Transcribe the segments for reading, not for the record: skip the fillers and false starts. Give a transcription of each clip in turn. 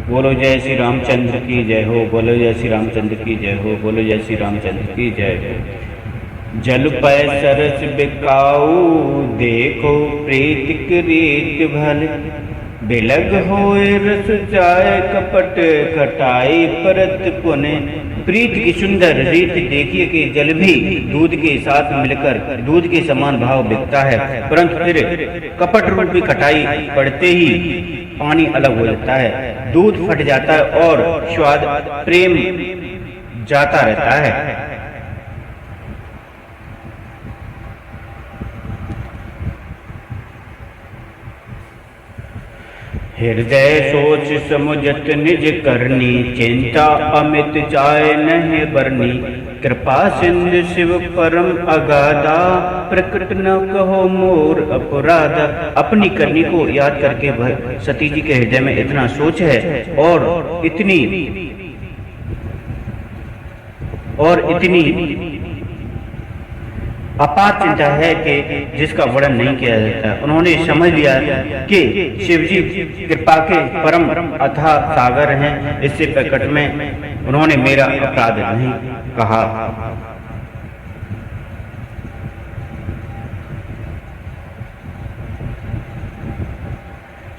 बोलो जय श्री रामचंद्र की जय हो, बोलो जय श्री रामचंद्र की जय हो, बोलो जय श्री रामचंद्र की जय हो। जल पय सरस बिकाऊ, देखो प्रीत रीत भल, बिलग होए रस जाय कपट, खटाई परत पुने। प्रीत की सुंदर रीत देखिए कि जल भी दूध के साथ मिलकर दूध के समान भाव बिकता है, परंतु फिर कपट रूपी खटाई पड़ते ही पानी अलग हो जाता है, दूध फट जाता है और स्वाद प्रेम जाता रहता है। हृदय सोच समुझत निज करनी, चिंता अमित जाय नहीं बरनी। कृपा सिंधु शिव परम अगाधा, प्रकट न कहो मोर अपराधा। अपनी करनी को याद करके सती जी के हृदय में इतना सोच है और इतनी अपार चिंता है कि जिसका वर्णन नहीं किया जाता। उन्होंने समझ लिया कि शिवजी कृपा के परम अथाह सागर हैं, इससे प्रकट में उन्होंने मेरा अपराध नहीं कहा।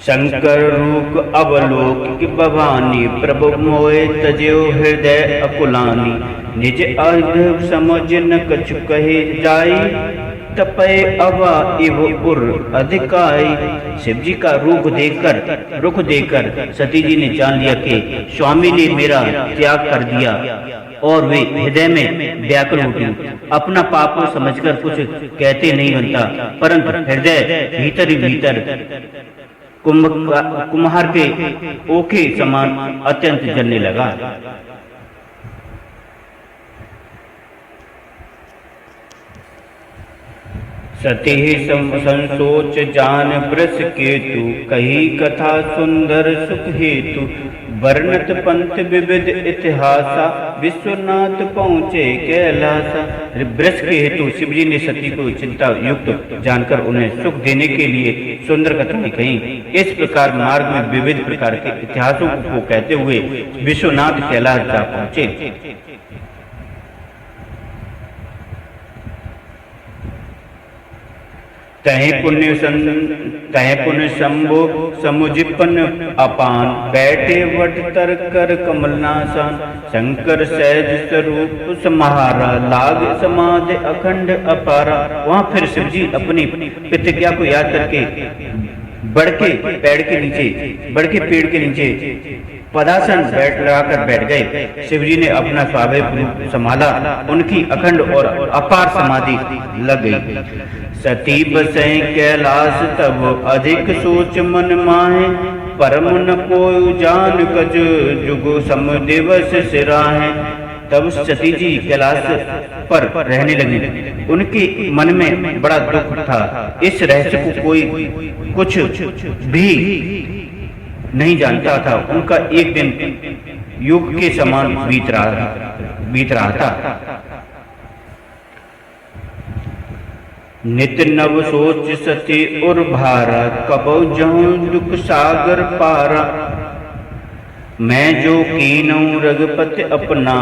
शंकर रूप अवलोक भवानी, प्रभु मोए तजो हृदय अकुलानी। निज अर्ध समझ न कछु कहे जाई, तपय अवा इव उर अधिकाई। शिव जी का रुख देकर सती जी ने जान लिया कि स्वामी ने मेरा त्याग कर दिया और वे हृदय में व्याकुल उठी। अपना पाप को समझकर कुछ कहते नहीं बनता, परंतु हृदय भीतर ही भीतर कुम्हार के ओखे समान अत्यंत जलने लगा। सती संसोच जान ब्रस केतु, कही कथा सुंदर सुख हेतु। वर्णत पंथ विविध इतिहासा, विश्वनाथ पहुँचे कैलासा। ब्रस के हेतु शिव जी ने सती को चिंता युक्त जानकर उन्हें सुख देने के लिए सुंदर कथाएं कही। इस प्रकार मार्ग में विविध प्रकार के इतिहासों को कहते हुए विश्वनाथ कैलाश जा पहुँचे। तहे पुण्य शंभो समुझपन अपान, बैठे वट तर कर कमलनासान। शंकर सहज स्वरूप समाहारा, लाग समाधि अखंड अपारा। वहां फिर शिव जी अपनी प्रतिज्ञा को याद करके बढ़ के पेड़ के नीचे पदासन लगाकर बैठ गए। शिव जी ने अपना स्वाभाविक रूप संभाला, उनकी अखंड और अपार समाधि लग गई। सती बसै कैलाश तब अधिक सोच मन माहे, परम न कोई जान कज जुगो सम दिवस सिराहे। तब सती जी कैलाश पर रहने लगी। उनके मन में बड़ा दुख था। इस रहस्य को कोई कुछ भी नहीं जानता था। उनका एक दिन युग के समान बीत रहा था। नित नव सोच सती और भारा, कबौ जहूं दुख सागर पारा। मैं जो कीनऊ रघुपति अपना,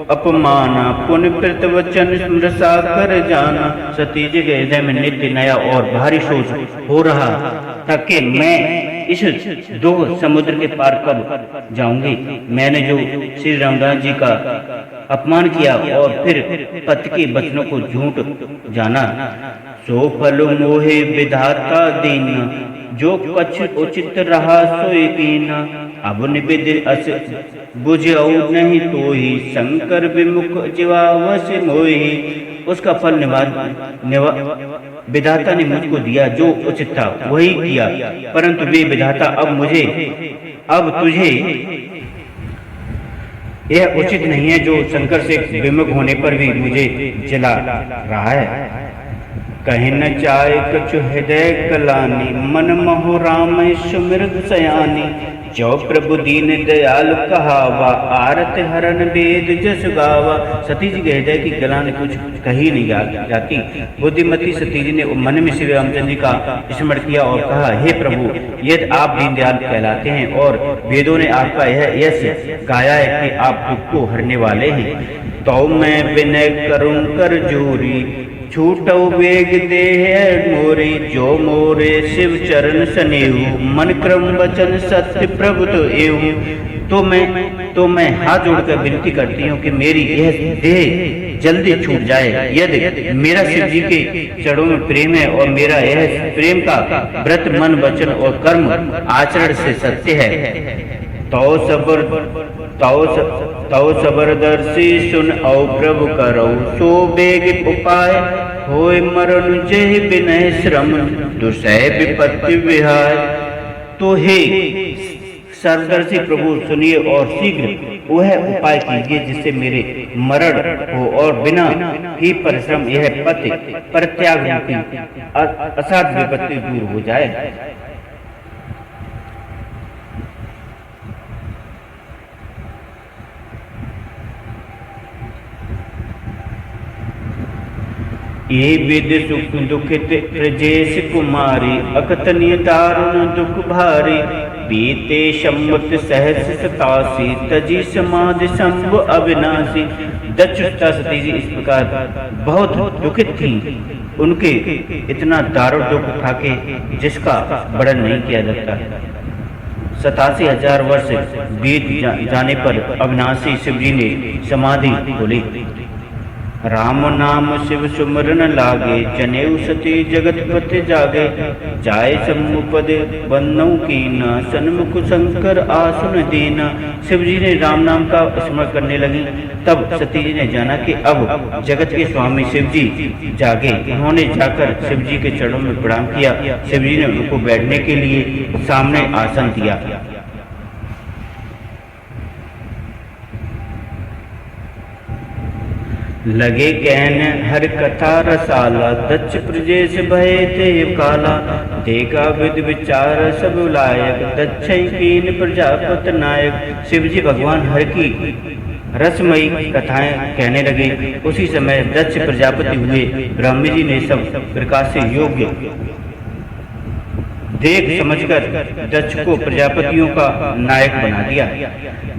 अपमाना पुन प्रत वचन स्मृसा कर जाना। सती जी के हृदय में नित्य नया और भारी सोच हो रहा था कि मैं इस दो समुद्र के पार कब जाऊंगी। मैंने जो श्री रामदास जी का अपमान किया और फिर पति के वचनों को झूठ जाना। सो फल मोहे विधाता दीना, जो कछ उचित रहा सोई कीना। अब निवेद अस बुझाऊ नहीं तो ही, शंकर विमुख जीवावश मोही। उसका फल विधाता ने मुझको दिया, जो उचित था वही किया, परंतु वे विधाता अब तुझे यह उचित नहीं है जो शंकर से विमुख होने पर भी मुझे जला रहा है। कहीं न चाहे कछु हृदय कलानी, मन मोह राम सुमिरग सयानी। जो प्रभु दीन दयाल कहावा, आरत हरन वेद जस गावा। सती जी के हृदय की गलानी कुछ कही नहीं जाती। बुद्धिमती सती जी ने मन में श्री रामचंद्र जी का स्मरण किया और कहा, हे प्रभु, यदि आप दीनदयाल कहलाते हैं और वेदों ने आपका यह यश गाया है कि आप दुख को हरने वाले हैं, तो मैं विनय करूं कर जोरी, छूटो वेग देह मोरे। जो मोरे शिव चरण सनेहु, मन क्रम वचन सत्य प्रभु तो एहु। तो मैं हाथ जोड़कर विनती करती हूँ कि मेरी यह देह जल्दी छूट जाए। यदि मेरा शिव जी के चरणों में प्रेम है और मेरा यह प्रेम का व्रत मन वचन और कर्म आचरण से सत्य है, तो सबरदर्शी सुन औ प्रभु करो। सो बेग उपाय होय मरण जय विनय श्रम, दुसह विपत्ति विहाय। तो हे सर्वदर्शी प्रभु सुनिए और शीघ्र वह उपाय कीजिए जिससे मेरे मरण हो और बिना ही परिश्रम यह पति परित्याग रूपी असाध्य विपत्ति दूर हो जाए। ये विद सुख दुखित प्रजेश कुमारी, अकथनीय दारुण दुख भारी। बीते सम्मत सहस 87, तजी समाधि शंभु अविनाशी। दक्षता सती जी इस प्रकार बहुत दुखित थी। उनके इतना दारुण दुख था कि जिसका वर्णन नहीं किया जाता। 87,000 वर्ष बीत जाने पर अविनाशी शिव जी ने समाधि खोली। राम नाम शिव सुमरन लागे, जनेऊ सती जगतपति जागे। जाय सम्मुपद बन्नौ कीना, सन्मुख शंकर आसुन दीना। शिव जी ने राम नाम का स्मरण करने लगी। तब सती जी ने जाना कि अब जगत के स्वामी शिव जी जागे। उन्होंने जाकर शिव जी के चरणों में प्रणाम किया। शिव जी ने उनको बैठने के लिए सामने आसन दिया। लगे कहन हर कथा रसाला, दक्ष प्रजेश भय ते काला। देखा विद विचार सब लायक, दक्ष कीन प्रजापत नायक। शिव जी भगवान हर की रसमयी कथाएं कहने लगे। उसी समय दक्ष प्रजापति हुए। ब्रह्म जी ने सब प्रकार से योग्य देख समझकर दक्ष को प्रजापतियों का नायक बना दिया।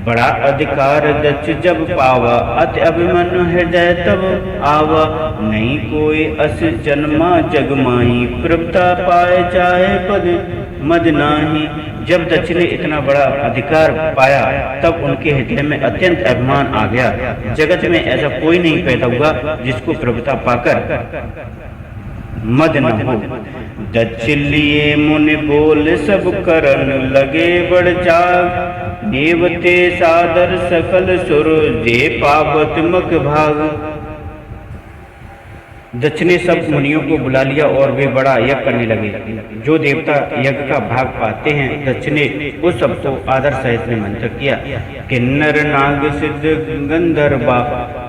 बड़ा अधिकार दक्ष जब पावा, अति अभिमन्यु हृदय तब आवा। नहीं कोई अस जन्मा जग माही, प्रभुता पाए जाए पद मद नाही। जब दक्ष ने इतना बड़ा अधिकार पाया तब उनके हृदय में अत्यंत अभिमान आ गया। जगत में ऐसा कोई नहीं पैदा हुआ जिसको प्रभुता पाकर मद न हो। दक्ष लिए मुनि बोल सब करन, लगे बढ़ जाग। देवते सादर सकल सुर, जे पावत मक भाग। दक्ष ने सब मुनियों को बुला लिया और वे बड़ा यज्ञ करने लगे। जो देवता यज्ञ का भाग पाते हैं, दक्ष ने उस सबको आदर सहित निमंत्रित किया। किन्नर नाग सिद्ध गंधर्वा,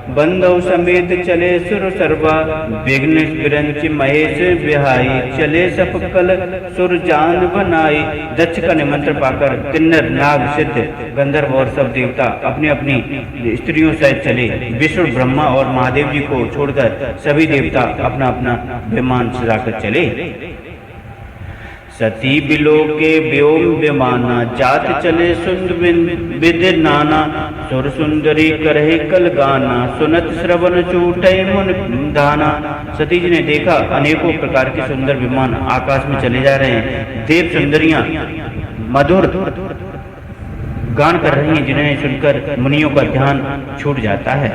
बंधव समेत चले सुर सर्वा। विघ्न विरंच महेश बिहाई, चले सपकल सुर जान बनाई। दक्ष का निमंत्रण पाकर किन्नर नाग सिद्ध गंधर्व और सब देवता अपनी अपनी स्त्रियों सहित चले। विष्णु ब्रह्मा और महादेव जी को छोड़कर सभी देवता अपना अपना विमान सजाकर चले। सती बिलो के व्योम विमाना, जात चले सुंद विद नाना। सुर सुंदरी करहे कल गाना, सुनत श्रवण चूटे मुन धाना। सती जी ने देखा अनेकों प्रकार के सुंदर विमान आकाश में चले जा रहे हैं। देव सुंदरियां मधुर गान कर रही हैं, जिन्हें सुनकर मुनियों का ध्यान छूट जाता है।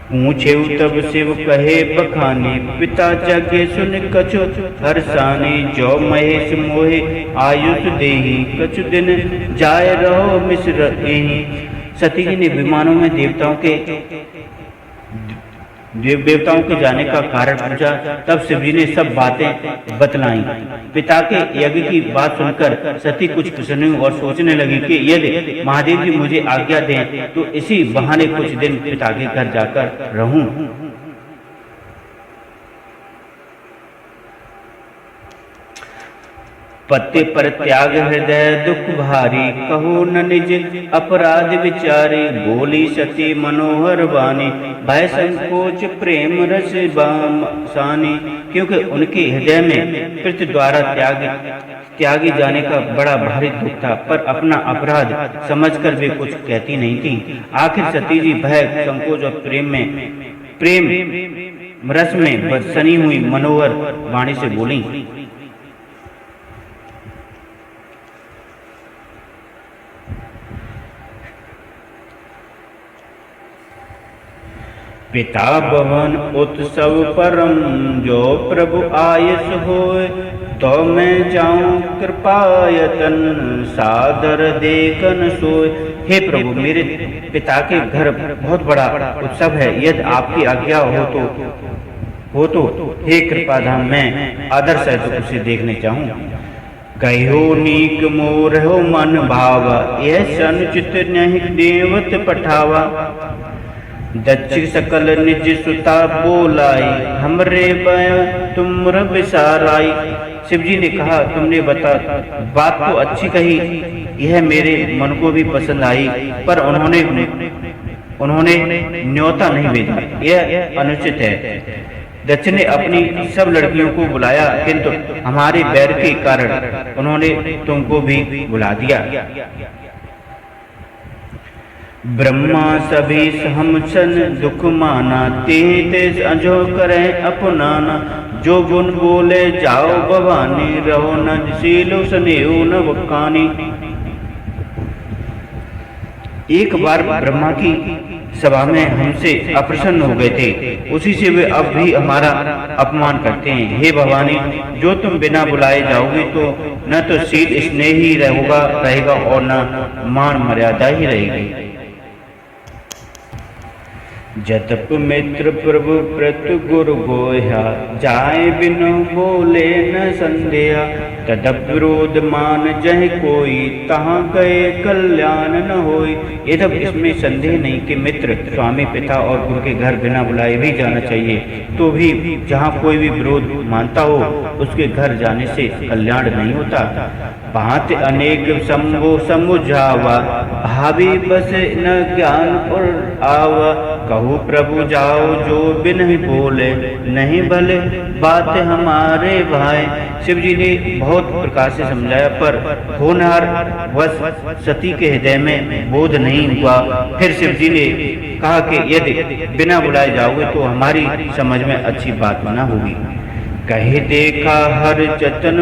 पूछे तब शिव कहे बखाने, पिता जगे सुन कछु हर्षाने। जो महेश मोहे आयुष देहि, कछु दिन जाय रहो मिश्र एहि। सती जी ने विमानों में देवताओं के जाने का कारण पूछा। तब शिव जी ने सब बातें बतलाई। पिता के यज्ञ की बात सुनकर सती कुछ प्रसन्न हुई और सोचने लगी कि यदि महादेव जी मुझे आज्ञा दें तो इसी बहाने कुछ दिन पिता के घर जाकर रहूं। पति पर त्याग हृदय दुख भारी, कहो न निज अपराध विचारी। बोली सती मनोहर वाणी, भय संकोच प्रेम रस सानी। क्योंकि उनके हृदय में पृथ्वी द्वारा त्यागी जाने का बड़ा भारी दुख था, पर अपना अपराध समझकर वे कुछ कहती नहीं थी। आखिर सती जी भय संकोच और प्रेम रस में सनी हुई मनोहर वाणी से बोली। पिता भवन उत्सव परम, जो प्रभु आयस होय। तो मैं जाऊं कृपायतन, सादर देखन सोय। हे प्रभु, मेरे पिता के घर बहुत बड़ा उत्सव है, यदि आपकी आज्ञा हो तो हे कृपाधाम, मैं आदर सहित उसे देखने चाहूं। कहो नीक मोर हो मन भावा, यह सनुचित नहीं देवत पठावा। दक्ष सकल निज सुता बोलाई, हमरे बय तुमर विसाराई। शिव जी ने कहा, तुमने बात तो अच्छी कही, यह मेरे मन को भी पसंद आई, पर उन्होंने न्योता नहीं भेजा, यह अनुचित है। दक्ष ने अपनी सब लड़कियों को बुलाया, किंतु हमारे बैर के कारण उन्होंने तुमको भी बुला दिया। ब्रह्मा सभी सहमसन दुख माना, ते अजो करे अपनाना। जो गुण बोले जाओ भवानी, रहो न शीलो स्नेहो न वकानी। एक बार ब्रह्मा की सभा में हमसे अप्रसन्न हो गए थे, उसी से वे अब भी हमारा अपमान करते हैं। हे भवानी, जो तुम बिना बुलाए जाओगे तो न तो शील स्नेह ही रहेगा और न मान मर्यादा ही रहेगी। जतप मित्र प्रभु प्रतु गुरु गोया, जाए बिनु बोले न संदेहा। तदप विरोध मान जह कोई, तहाँ गए कल्याण न होई। ये तब इसमें संदेह नहीं कि मित्र, स्वामी, पिता और गुरु के घर बिना बुलाए भी जाना चाहिए, तो भी जहाँ कोई भी विरोध मानता हो उसके घर जाने से कल्याण नहीं होता। भांत अनेक समुझावा, भावी बस न ज्ञान पर आवा। कहू प्रभु जाओ जो बिन बोले, नहीं भले बात हमारे भाई। शिव जी ने बहुत प्रकार से समझाया, पर होनहार वश सती के हृदय में बोध नहीं हुआ। फिर शिव जी ने कहा कि यदि बिना बुलाए जाओगे तो हमारी समझ में अच्छी बात न होगी। कहे देखा हर जतन,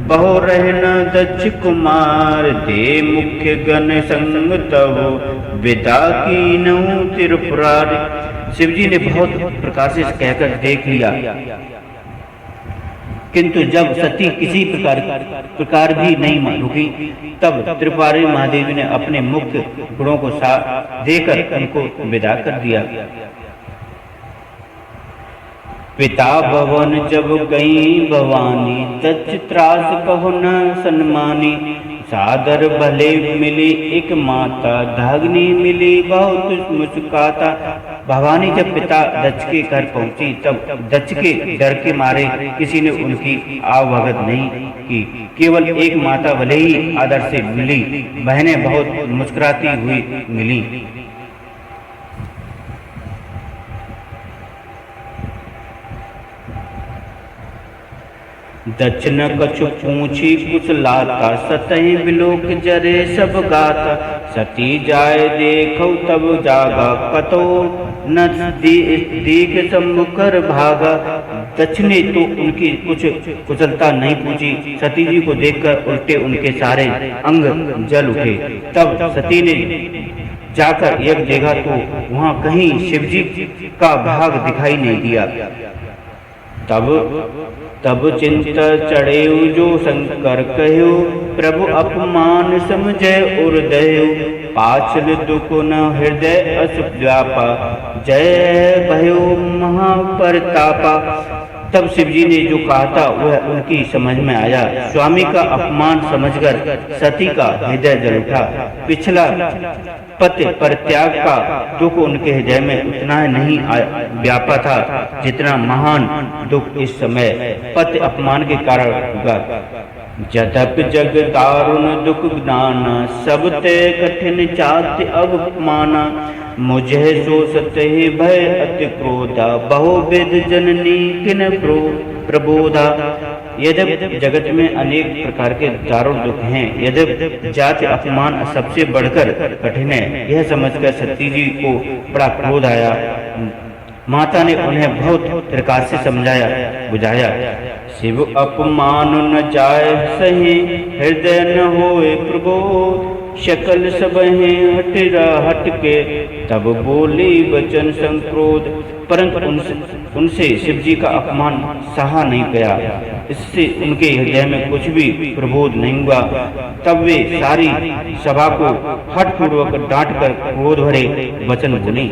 बहु रहना दक्ष कुमार। दे मुख्य गण संग तव, विदा की नऊ त्रिपुरार। शिव जी ने बहुत प्रकार से कहकर देख लिया, किंतु जब सती किसी प्रकार भी नहीं रुकी, तब त्रिपुरारी महादेव ने अपने मुख्य गुणों को साथ देकर उनको विदा कर दिया। पिता भवन जब गई भवानी, दक्ष त्रास कहो न सन्मानी। सादर भले मिली एक माता, धाग्नि मिली बहुत मुस्काता। भवानी जब पिता दक्ष के घर पहुंची, तब दक्ष के डर के मारे किसी ने उनकी आवभगत नहीं की। केवल एक माता भले ही आदर से मिली, बहनें बहुत मुस्कुराती हुई मिली। दक्ष न कछु पूछी कुछ लाता, सतहि बिलोक जरे सब गाता। सती जाय देखो तब जागा, कतो न दीख सम्मुखर भागा। दक्ष ने तो उनकी कुछ कुशलता नहीं पूछी, सती जी को देखकर उल्टे उनके सारे अंग जल उठे। तब सती ने जाकर यज्ञ देखा तो वहां कहीं शिवजी का भाग दिखाई नहीं दिया। तब चिंता चढ़े जो शंकर कहो, प्रभु अपमान समझे उर्दय। पाछल दुख न हृदय अस व्यापा, जय भयो महाप्रतापा। तब शिव जी ने जो कहा था वह उनकी समझ में आया। स्वामी का अपमान समझकर सती का हृदय जल उठा। पिछला पति परित्याग का दुख उनके हृदय में उतना नहीं व्यापा था जितना महान दुख इस समय पति अपमान के कारण होगा। जतक जग दारुण दुख ज्ञाना, सब ते कठिन जाति अवमाना। मुझे सो सतहि भय अति क्रोधा, बहुविध जननी किन प्रबोधा। यद्यपि जगत में अनेक प्रकार के दारुण दुख हैं, यद्यपि जाति अपमान सबसे बढ़कर कठिन है, यह समझकर सती जी को बड़ा क्रोध आया। माता ने उन्हें बहुत प्रकार से समझाया बुझाया। शिव अपमान न जाय सही, हृदय न होए प्रबोध। शकल सबहि हट के, तब बोली वचन संक्रोध। परंतु उनसे शिव जी का अपमान सहा नहीं गया, इससे उनके हृदय में कुछ भी प्रबोध नहीं हुआ। तब वे सारी सभा को हठ पूर्वक डांट कर क्रोध भरे वचन बोले।